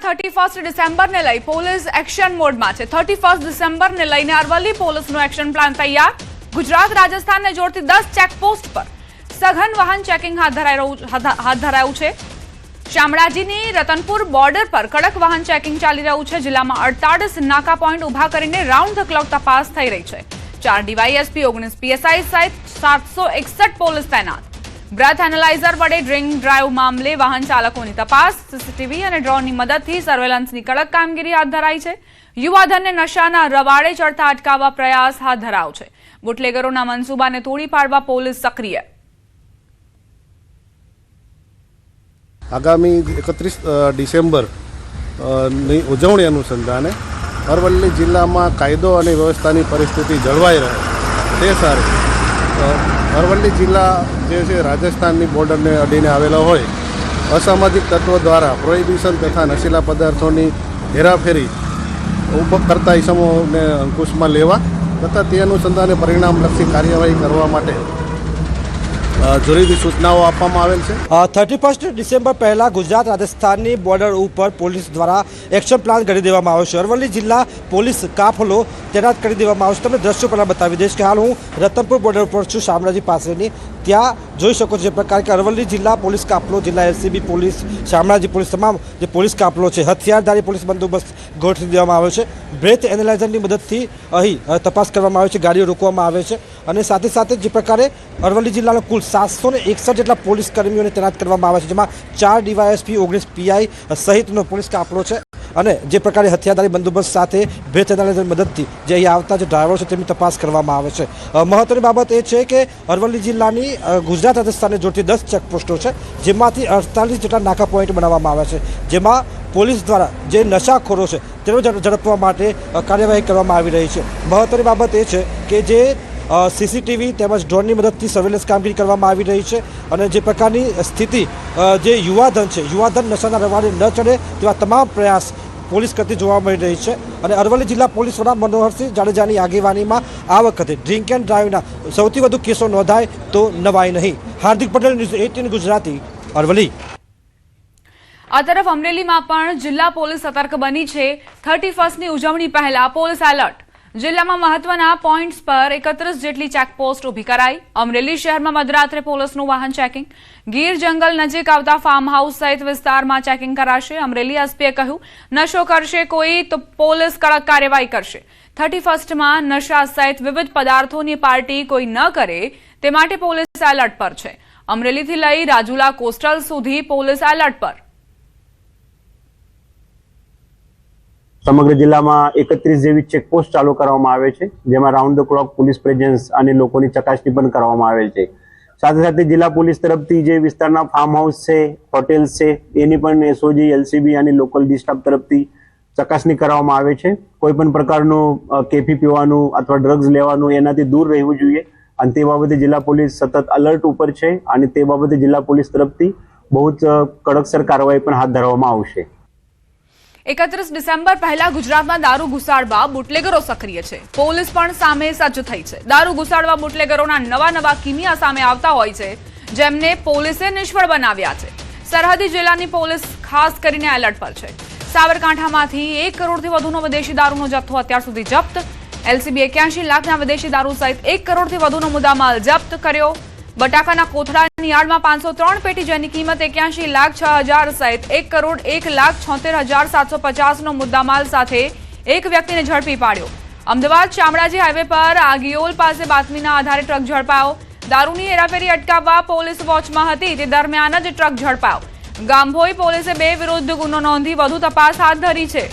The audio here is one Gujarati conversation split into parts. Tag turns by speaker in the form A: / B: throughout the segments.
A: 31 ડિસેમ્બરને લઈ પોલીસ એક્શન મોડમાં છે। 31 ડિસેમ્બરને લઈને અરવલ્લી પોલીસનો એક્શન પ્લાન તૈયાર। ગુજરાત રાજસ્થાનને જોડતી 10 ચેકપોસ્ટ પર સઘન વાહન ચેકિંગ હાથ ધરાયું છે। શામળાજીની રતનપુર બોર્ડર પર કડક વાહન ચેકિંગ ચાલી રહ્યું છે। જિલ્લામાં 48 નાકા પોઈન્ટ ઉભા કરીને રાઉન્ડ ધ ક્લોક તપાસ થઈ રહી છે। 4 ડીવાયએસપી 19 પીએસઆઈ સહિત 761 પોલીસ તૈનાત। બ્રેથ એનાલાઇઝર વડે ડ્રિંક ડ્રાઈવ મામલે વાહન ચાલકોની તપાસ, સીસીટીવી અને ડ્રોનની મદદથી સર્વેલન્સની કડક કામગીરી હાથ ધરાઈ છે। યુવાધનને નશાના રવાડે ચડતા અટકાવવા પ્રયાસ હાથ ધરાયો છે। બુટલેગરોના મનસૂબાને તોડી પાડવા પોલીસ સક્રિય।
B: આગામી 31 ડિસેમ્બર ની ઉજવણી અનુસંધાને અરવલ્લી જિલ્લામાં કાયદો અને વ્યવસ્થાની પરિસ્થિતિ જળવાઈ રહે તે સારું અરવલ્લી જિલ્લા જે છે રાજસ્થાનની બોર્ડરને અડીને આવેલો હોય, અસામાજિક તત્વો દ્વારા પ્રોહિબિશન તથા નશીલા પદાર્થોની હેરાફેરી કરતા ઇસમોને અંકુશમાં લેવા તથા તે અનુસંધાને પરિણામલક્ષી કાર્યવાહી કરવા માટે જરૂરી સૂચનાઓ આપવામાં આવેલ છે।
C: 31 ડિસેમ્બર પહેલા ગુજરાત રાજસ્થાનની બોર્ડર ઉપર પોલીસ દ્વારા એક્શન પ્લાન કરી દેવામાં આવ્યો છે। અરવલ્લી જિલ્લા પોલીસ કાફલો તૈનાત કરી દેવામાં આવ્યો છે। તમને દ્રશ્યો પહેલાં બતાવી દઈશ કે હાલ હું રતનપુર બોર્ડર ઉપર છું, શામળાજી પાસેની। ત્યાં જોઈ શકો છો જે પ્રકાર કે અરવલ્લી જિલ્લા પોલીસ કાફલો, જિલ્લા એલસીબી પોલીસ, શામળાજી પોલીસ, તમામ જે પોલીસ કાફલો છે હથિયારધારી પોલીસ બંદોબસ્ત ગોઠવી દેવામાં આવ્યો છે। બ્રેથ એનાલાઇઝરની મદદથી અહીં તપાસ કરવામાં આવે છે, ગાડીઓ રોકવામાં આવે છે અને સાથે સાથે જે પ્રકારે અરવલ્લી જિલ્લાના કુલ 761 જેટલા પોલીસ કર્મીઓને તૈનાત કરવામાં આવે છે, જેમાં 4 ડીવાયએસપી 19 પીઆઈ સહિતનો પોલીસ કાફલો છે અને જે પ્રકારે હથિયારધારી બંદોબસ્ત સાથે બ્રેથ એનાલાઇઝરની મદદથી જે અહીં આવતા જે ડ્રાઈવરો છે તેમની તપાસ કરવામાં આવે છે। મહત્વની બાબત એ છે કે અરવલ્લી જિલ્લાની ગુજરાત રાજસ્થાનને જોડતી 10 ચેકપોસ્ટો છે, જેમાંથી 48 જેટલા નાકા પોઈન્ટ બનાવવામાં આવ્યા છે, જેમાં પોલીસ દ્વારા જે નશાખોરો છે તેનો ઝડપવા માટે કાર્યવાહી કરવામાં આવી રહી છે। મહત્વની બાબત એ છે કે જે સીસીટીવી તેમજ ડ્રોનની મદદથી સર્વેલન્સ કામગીરી કરવામાં આવી રહી છે અને જે પ્રકારની સ્થિતિ જે યુવાધન છે, યુવાધન નશાના રવાડે ન ચડે તેવા તમામ પ્રયાસ પોલીસ કરતી જોવા મળી રહી છે। અને અરવલ્લી જિલ્લા પોલીસ વડા મનોહરસિંહ જાડેજાની આગેવાનીમાં આ વખતે ડ્રિંક એન્ડ ડ્રાઈવના સૌથી વધુ કેસો નોંધાય તો નવાઈ નહીં। હાર્દિક પટેલ, ન્યૂઝ 18 ગુજરાતી, અરવલ્લી।
A: આ તરફ અમરેલીમાં પણ જિલ્લા પોલીસ સતર્ક બની છે। 31ની ઉજવણી પહેલા પોલીસ એલર્ટ। જિલ્લામાં મહત્વના પોઈન્ટ્સ પર 31 જેટલી ચેકપોસ્ટ ઊભી કરાઈ। અમરેલી શહેરમાં મધરાત્રે પોલીસનું વાહન ચેકિંગ। ગીર જંગલ નજીક આવતા ફાર્મ હાઉસ સહિત વિસ્તારમાં ચેકિંગ કરાશે। અમરેલી એસપીએ કહ્યું, નશો કરશે કોઈ તો પોલીસ કડક કાર્યવાહી કરશે। 31માં નશા સહિત વિવિધ પદાર્થોની પાર્ટી કોઈ ન કરે તે માટે પોલીસ એલર્ટ પર છે। અમરેલીથી લઈ રાજુલા કોસ્ટલ સુધી પોલીસ એલર્ટ પર।
D: સમગ્ર જિલ્લામાં 31 જેવી ચેકપોસ્ટ ચાલુ કરવામાં આવે છે, જેમાં round the clock police presence અને લોકોની ચકાસણી પણ કરવામાં આવેલ છે। સાથે સાથે જિલ્લા પોલીસ તરફથી જે વિસ્તારના ફાર્મ હાઉસ છે, હોટેલ્સ છે, એની પણ એસઓજી, એલસીબી અને લોકલ ડી સ્ટાફ તરફથી ચકાસણી કરવામાં આવે છે। કોઈ પણ પ્રકારનું કેફી પીવાનું અથવા ડ્રગ્સ લેવાનું એનાથી દૂર રહેવું જોઈએ અને તે બાબતે જિલ્લા પોલીસ સતત અલર્ટ ઉપર છે અને તે બાબતે જિલ્લા પોલીસ તરફથી બહુ જ કડકસર કાર્યવાહી પણ હાથ ધરવામાં આવશે।
A: 31 ડિસેમ્બર પહેલા ગુજરાતમાં દારૂ ઘુસાડવા બુટલેગરો સક્રિય છે। પોલીસ પણ સામે સજ્જ થઈ છે। દારૂ ઘુસાડવા બુટલેગરોના નવા કિમિયા સામે આવતા હોય છે, જેમને પોલીસે નિષ્ફળ બનાવ્યા છે। સરહદી જિલ્લાની પોલીસ ખાસ કરીને એલર્ટ પર છે। સાબરકાંઠામાંથી 1 કરોડથી વધુનો વિદેશી દારૂનો જથ્થો અત્યાર સુધી જપ્ત। એલસીબી 81 લાખના વિદેશી દારૂ સહિત 1 કરોડથી વધુનો મુદ્દામાલ જપ્ત કર્યો। બટાકાના કોથળાની યાર્ડમાં 503 પેટી, જેની કિંમત 81 લાખ 6 હજાર સહિત 1 કરોડ 1 લાખ 76,750નો મુદ્દામાલ સાથે એક વ્યક્તિને ઝડપી પાડ્યો। અમદાવાદ શામળાજી હાઈવે પર આગિયોલ પાસે બાતમીના આધારે ટ્રક ઝડપાયો। દારૂની હેરાફેરી અટકાવવા પોલીસ વોચમાં હતી તે દરમિયાન જ ટ્રક ઝડપાયો। ગામભોઈ પોલીસે 2 વિરુદ્ધ ગુનો નોંધી વધુ તપાસ હાથ ધરી છે।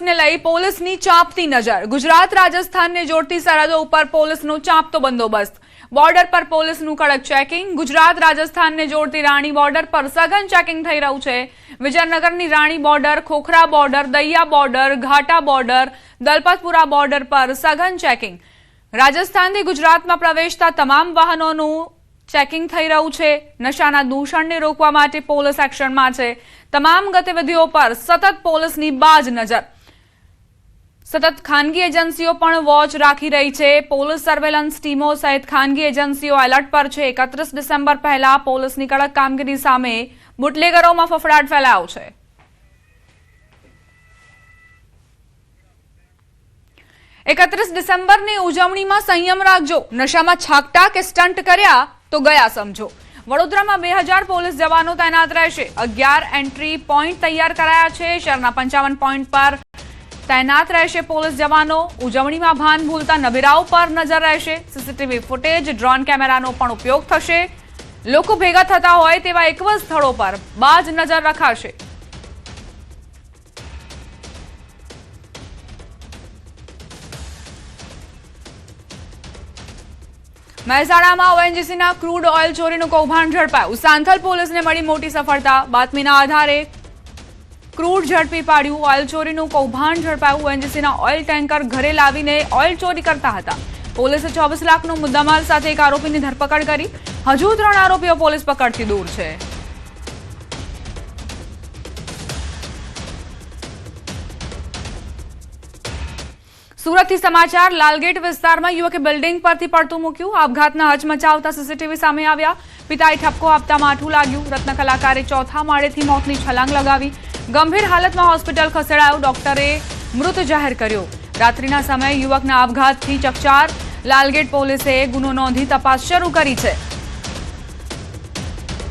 A: ને લઈ પોલીસની ચાંપતી નજર। ગુજરાત રાજસ્થાનને જોડતી સરહદો ઉપર પોલીસનો ચાંપતો બંદોબસ્ત। બોર્ડર પર પોલીસનું કડક ચેકિંગ। ગુજરાત રાજસ્થાનને જોડતી રાણી બોર્ડર પર સઘન ચેકિંગ થઈ રહ્યું છે। વિજયનગરની Rani border, Khokhra border, Daiya border, Ghata border, Dalpatpura border પર સઘન ચેકિંગ। રાજસ્થાનથી ગુજરાતમાં પ્રવેશતા તમામ વાહનોનું ચેકિંગ થઈ રહ્યું છે। નશાના દૂષણને રોકવા માટે પોલીસ એક્શનમાં છે। તમામ ગતિવિધિઓ પર સતત પોલીસની બાજ નજર। સતત ખાનગી એજન્સીઓ પણ વોચ રાખી રહી છે. પોલીસ સર્વેલન્સ ટીમો સહિત ખાનગી એજન્સીઓ એલર્ટ પર છે. 31 ડિસેમ્બર પહેલા પોલીસની કડક કામગીરી સામે બુટલેગરોમાં ફફડાટ ફેલાયો છે. એકત્રીસ ડિસેમ્બરની ઉજવણીમાં સંયમ રાખજો. નશામાં છાકટા કે સ્ટન્ટ કર્યા તો ગયા સમજો. વડોદરામાં 2000 પોલીસ જવાનો તૈનાત રહેશે. 11 એન્ટ્રી પોઈન્ટ તૈયાર કરાયા છે. શહેરના 55 પોઈન્ટ પર તૈનાત રહેશે પોલીસ જવાનો. ઉજવણીમાં ભાન ભૂલતા નબીરાઓ પર નજર રહેશે. સીસીટીવી ફૂટેજ, ડ્રોન કેમેરાનો પણ ઉપયોગ થશે. લોકો ભેગા થતા હોય તેવા 21 સ્થળો પર બાજ નજર રખાશે. મહેસાણામાં ઓએનજીસીના ક્રૂડ ઓઇલ ચોરીનું કૌભાંડ ઝડપાયું. સાંથલ પોલીસને મળી મોટી સફળતા. બાતમીના આધારે ક્રૂડ ઝડપી પાડ્યું. ઓઇલ ચોરીનું કૌભાંડ ઝડપાયું. ઓએનજીસીના ઓઇલ ટેન્કર ઘરે લાવીને ઓઇલ ચોરી કરતા હતા. પોલીસે 24 લાખનો મુદ્દામાલ સાથે એક આરોપીની ધરપકડ કરી. હજુ 3 આરોપીઓ પોલીસ પકડથી દૂર છે. સુરતથી સમાચાર. લાલગેટ વિસ્તારમાં યુવકે બિલ્ડિંગ પરથી પડતું મૂક્યું. આપઘાતના હચમચાવતા સીસીટીવી સામે આવ્યા. પિતાએ ઠપકો આપતા માઠું લાગ્યું. રત્ન કલાકારે ચોથા માળેથી મોતની છલાંગ લગાવી. ગંભીર હાલતમાં હોસ્પિટલ ખસેડાયો. ડોક્ટરે મૃત જાહેર કર્યો. રાત્રિના સમયે યુવકના આપઘાતથી ચકચાર. લાલગેટ પોલીસે ગુનો નોંધી તપાસ શરૂ કરી છે.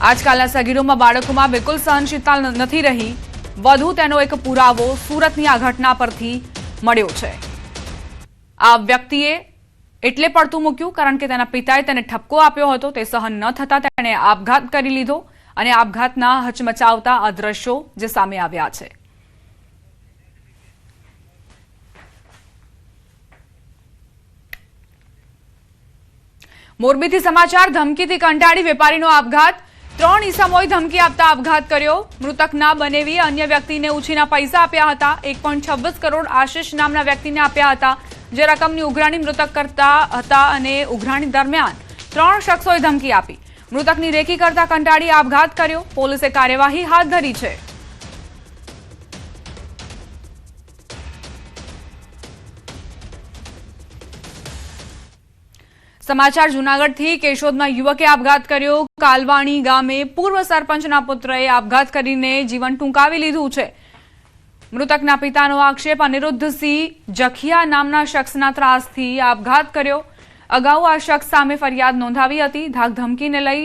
A: આજકાલના સગીરોમાં બાળકોમાં બિલકુલ સહનશીલતા નથી રહી. વધુ તેનો એક પુરાવો સુરતની આ ઘટના પરથી મળ્યો છે. આ વ્યક્તિએ એટલે પડતું મૂક્યું કારણ કે તેના પિતાએ તેને ઠપકો આપ્યો હતો. તે સહન ન થતા તેણે આપઘાત કરી લીધો અને આપઘાતના હચમચાવતા આ દ્રશ્યો જે સામે આવ્યા છે. મોરબીથી સમાચાર. ધમકીથી કંટાળી વેપારીનો આપઘાત. 3 ઈસમોએ ધમકી આપતા આપઘાત કર્યો. મૃતકના બનેવી અન્ય વ્યક્તિને ઉછીના પૈસા આપ્યા હતા. 1.26 કરોડ આશિષ નામના વ્યક્તિને આપ્યા હતા. જે રકમની ઉઘરાણી મૃતક કરતા હતા અને ઉઘરાણી દરમિયાન 3 શખ્સોએ ધમકી આપી. મૃતકની રેકી કરતા કંટાળી આપઘાત કર્યો. પોલીસે કાર્યવાહી હાથ ધરી છે. સમાચાર જૂનાગઢથી. કેશોદમાં યુવકે આપઘાત કર્યો. કાલવાણી ગામે પૂર્વ સરપંચના પુત્રએ આપઘાત કરીને જીવન ટૂંકાવી લીધું છે. મૃતકના પિતાનો આક્ષેપ. અનિરુદ્ધસિંહ જખિયા નામના શખ્સના ત્રાસથી આપઘાત કર્યો. અગાઉ આ શખ્સ સામે ફરિયાદ નોંધાવી હતી. ધાકધમકીને લઈ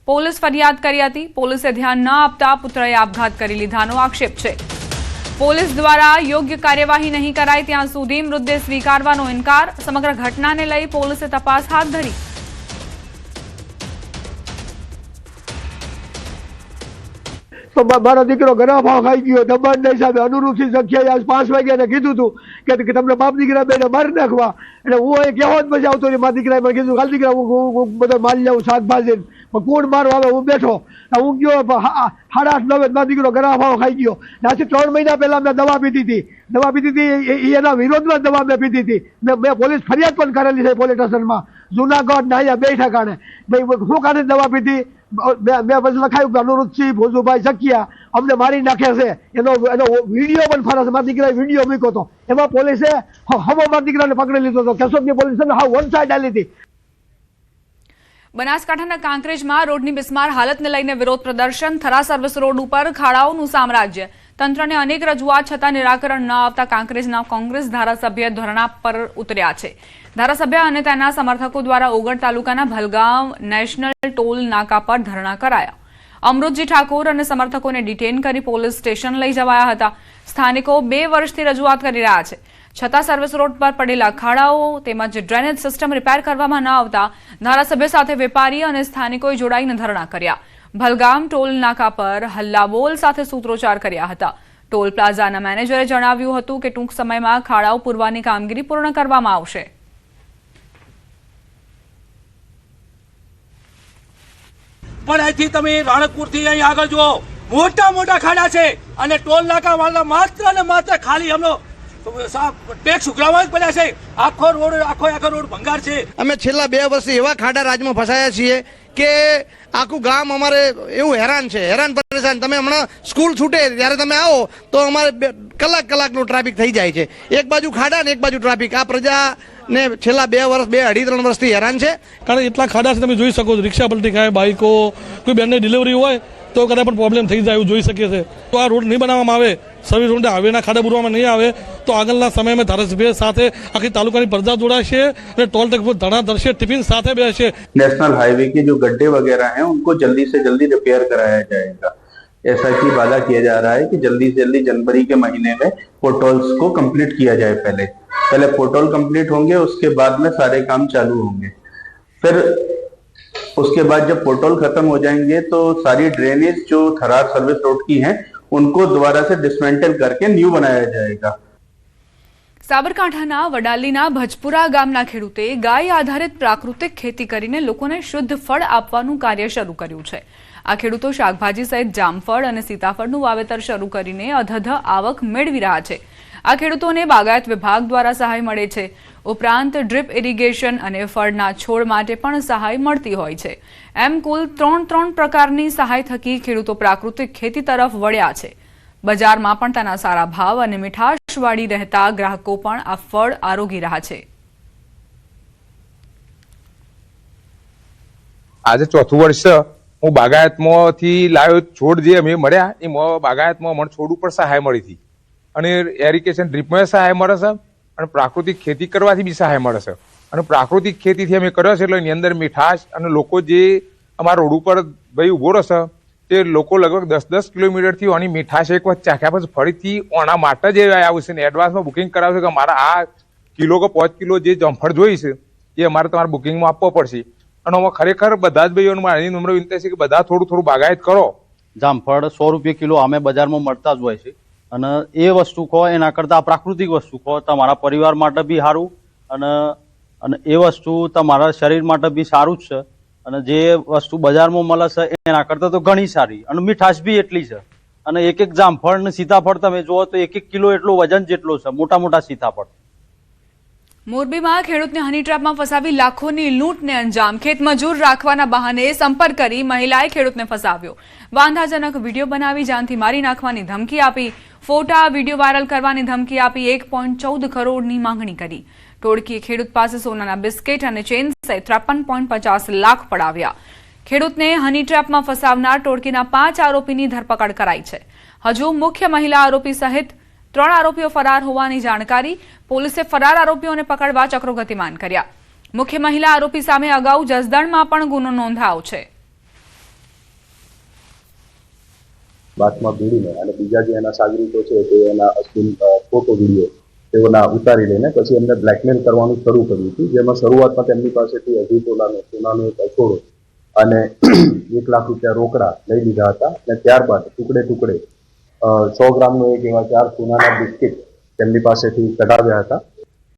A: પોલીસ ફરિયાદ કરી હતી. પોલીસે ધ્યાન ન આપતા પુત્રએ આપઘાત કરી લીધાનો આક્ષેપ છે. પોલીસ દ્વારા યોગ્ય કાર્યવાહી નહીં કરાય ત્યાં સુધી મૃતદેહ સ્વીકારવાનો ઇનકાર. સમગ્ર ઘટનાને લઈ પોલીસે તપાસ હાથ ધરી.
E: તો મારો દીકરો ગરમ ભાવ ખાઈ ગયો. દબાણના હિસાબે અનુરૂપસિંહ જખિયાએ આજ 5 વાગ્યાને કીધું હતું કે તમને બાપ દીકરા બેને મારી નાખવા. એટલે હું એ કહેવા જ પછી આવતો નહીં. મારા દીકરાએ મને કીધું ખાલી દીકરા હું બધો મારી લઉં શાકભાજી. કોણ મારો આવે હું બેઠો. હું ગયો 8:30 9 મારો દીકરો ગરમ ભાવ ખાઈ ગયો. આજથી 3 મહિના પહેલા મેં દવા પીધી હતી. એના વિરોધમાં દવા મેં પીધી હતી. મેં પોલીસ ફરિયાદ પણ કરેલી છે પોલીસ સ્ટેશનમાં. જુનાગઢ ને અહીંયા 2 ઠેકાણે. ભાઈ શું કારણે દવા પીધી મેં પછી લખાયું કે અનુરૂપસિંહ ભોજુભાઈ જખિયા અમને મારી નાખે છે. એનો વિડીયો પણ ફરે છે. મારા દીકરાએ વિડીયો મૂક્યો હતો. એમાં પોલીસે મારા દીકરાને પકડી લીધો હતો. કેશોદની પોલીસે વન સાઈડ આલી હતી.
A: બનાસકાંઠાના કાંકરેજમાં રોડની બિસ્માર હાલતને લઈને વિરોધ પ્રદર્શન. થરા સર્વિસ રોડ ઉપર ખાડાઓનું સામ્રાજ્ય. તંત્રને અનેક રજૂઆત છતાં નિરાકરણ ન આવતા કાંકરેજના કોંગ્રેસ ધારાસભ્ય ધરણા પર ઉતર્યા છે. ધારાસભ્ય અને તેના સમર્થકો દ્વારા ઓગળ તાલુકાના ભલગામ નેશનલ ટોલ નાકા પર ધરણા કરાયા. અમૃતજી ઠાકોર અને સમર્થકોને ડિટેન કરી પોલીસ સ્ટેશન લઈ જવાયા હતા. સ્થાનિકો 2 વર્ષથી રજૂઆત કરી રહ્યા છે. છતાં સર્વિસ રોડ પર પડેલા ખાડાઓ તેમજ ડ્રેનેજ સિસ્ટમ રિપેર કરવામાં ન આવતા ધારાસભ્ય સાથે વેપારી અને સ્થાનિકોએ જોડાઈને ધરણા કર્યા. ભલગામ ટોલ નાકા પર હલ્લાબોલ સાથે સૂત્રોચ્ચાર કર્યા હતા. ટોલ પ્લાઝાના મેનેજરે જણાવ્યું હતું કે ટૂંક સમયમાં ખાડાઓ પૂરવાની કામગીરી પૂર્ણ કરવામાં આવશે.
F: પણ અહીંથી તમે રાણકપુરથી અહીં આગળ જુઓ મોટા મોટા ખાડા છે અને ટોલ નાકા વાળા માત્ર ને માત્ર ખાલી હમણો ટેક્સ ઉઘરાવવા જ પડ્યા છે. આખો રોડ ભંગાર છે.
G: અમે છેલ્લા 2 વર્ષથી એવા ખાડા રાજમાં ફસાયા છીએ કે આખું ગામ અમારે એવું હેરાન છે, હેરાન પરેશાન. તમે હમણાં સ્કૂલ છૂટે ત્યારે તમે આવો તો અમારે કલાકનું ટ્રાફિક થઈ જાય છે. એક બાજુ ખાડા ને એક બાજુ ટ્રાફિક. આ પ્રજાને છેલ્લા 2-2.5-3 વર્ષથી હેરાન છે.
H: કારણ એટલા ખાડા છે, તમે જોઈ શકો છો. રિક્ષા પલટી ખાય, બાઇકો, કોઈ બેનની ડિલિવરી હોય તો કદાચ પણ પ્રોબ્લેમ થઈ જાય એવું જોઈ શકીએ છીએ. તો આ રોડ નહીં બનાવવામાં આવે, સર્વિસ રોડ હાઈવેના ખાડા પૂરવામાં નહીં આવે તો આગળના સમયમાં ધારાસભ્ય સાથે આખી તાલુકાની પ્રજા જોડાશે અને ટોલ ટેક્સ પર ધરણા ધરશે, ટિફિન સાથે બેસશે.
I: नेशनल हाईवे के जो गड्ढे वगैरह हैं उनको जल्दी से जल्दी रिपेयर कराया जाएगा, ऐसा की वादा किया जा रहा है कि जल्दी से जल्दी जनवरी के महीने में पोर्टल्स को कंप्लीट किया जाए. पहले पोर्टल कंप्लीट होंगे, उसके बाद में सारे काम चालू होंगे. फिर उसके बाद जब पोर्टल खत्म हो जाएंगे तो सारी ड्रेनेज जो थरार सर्विस रोड की हैं उनको दोबारा से डिसमेंटल करके न्यू बनाया जाएगा.
A: સાબરકાંઠાના વડાલીના ભજપુરા ગામના ખેડૂતે ગાય આધારિત પ્રાકૃતિક ખેતી કરીને લોકોને શુદ્ધ ફળ આપવાનું કાર્ય શરૂ કર્યું છે. આ ખેડૂતો શાકભાજી સહિત જામફળ અને સીતાફળનું વાવેતર શરૂ કરીને અધધ આવક મેળવી રહ્યા છે. આ ખેડૂતોને બાગાયત વિભાગ દ્વારા સહાય મળે છે. ઉપરાંત ડ્રીપ ઇરિગેશન અને ફળના છોડ માટે પણ સહાય મળતી હોય છે. એમ કુલ 3 પ્રકારની સહાય થકી ખેડૂતો પ્રાકૃતિક ખેતી તરફ વળ્યા છે. બજારમાં પણ તેના સારા ભાવ અને મીઠાશવાળી રહેતા ગ્રાહકો પણ આ ફળ આરોગી રહ્યા છે.
J: આજે ચોથું વર્ષ હું બાગાયતમાંથી લાવ્યો છોડ જે અમે મળ્યા એમાં બાગાયતમાં મને છોડ ઉપર સહાય મળી હતી અને એરિગેશન ડ્રીપમાં સહાય મળે છે અને પ્રાકૃતિક ખેતી કરવાથી બી સહાય મળે છે. અને પ્રાકૃતિક ખેતીથી અમે કર્યો છે એટલે એની અંદર મીઠાશ અને લોકો જે અમારા રોડ ઉપર ભાઈ ઉભો રહેશે તે લોકો લગભગ 10 કિલોમીટરથી આની મીઠાશ એક વખત ચાખ્યા પછી ફરીથી આના માટે જ આવશે ને એડવાન્સમાં બુકિંગ કરાવશે કે મારા આ કિલો કે 5 કિલો જે જમફળ જોઈ છે એ અમારે તમારે બુકિંગમાં આપવો પડશે. અને આમાં ખરેખર બધા જ ભાઈઓને મારી નમ્ર વિનંતી છે કે બધા થોડું બાગાયત કરો.
K: જામફળ 100 રૂપિયા કિલો અમે બજારમાં મળતા જ હોય છે અને એ વસ્તુ કહો એના કરતાં પ્રાકૃતિક વસ્તુ કહો તમારા પરિવાર માટે બી સારું અને એ વસ્તુ તમારા શરીર માટે બી સારું જ છે. અને જે વસ્તુ બજારમાં મળે છે એના કરતાં તો ઘણી સારી અને મીઠાશ બી એટલી છે. અને એક જામફળ ને સીતાફળ તમે જુઓ તો 1 કિલો એટલો વજન જેટલો છે, મોટા સીતાફળ.
A: મોરબીમાં ખેડૂતને હની ટ્રેપમાં ફસાવી લાખોની લૂંટને અંજામ. ખેત મજૂર રાખવાના બહાને સંપર્ક કરી મહિલાએ ખેડૂતને ફસાવ્યો. વાંધાજનક વિડીયો બનાવી જાનથી મારી નાખવાની ધમકી આપી, ફોટા વિડીયો વાયરલ કરવાની ધમકી આપી 1.14 કરોડની માંગણી કરી. ટોળકીએ ખેડૂત પાસે સોનાના બિસ્કિટ અને ચેન સહિત 53.50 લાખ પડાવ્યા. ખેડૂતને હની ટ્રેપમાં ફસાવનાર ટોળકીના 5 આરોપીની ધરપકડ કરાઈ છે. હજુ મુખ્ય મહિલા આરોપી સહિત 3 આરોપીઓ ફરાર હોવાની જાણકારી. પોલીસે ફરાર આરોપીઓને પકડવા ચક્રો ગતિમાન કર્યા. મુખ્ય મહિલા આરોપી સામે અગાઉ જસદણમાં પણ ગુનો નોંધાયો છે.
I: બાતમાં ભીડીને અને બીજા જે એના સાગરીતો છે તે એના અશ્લીલ ફોટો વિડીયો તેઓના ઉતારી લઈને પછી એમને બ્લેકમેલ કરવાનું શરૂ કર્યું હતું, જેમાં શરૂઆતમાં તેમની પાસેથી 2.5 તોલાનો સોનાનો એક અછોડો અને 1 લાખ રૂપિયા રોકડા લઈ લીધા હતા. અને ત્યારબાદ ટુકડે 100 ગ્રામનો એક એવા 4 સોનાના બિસ્કિટ તેમની પાસેથી કઢાવ્યા હતા.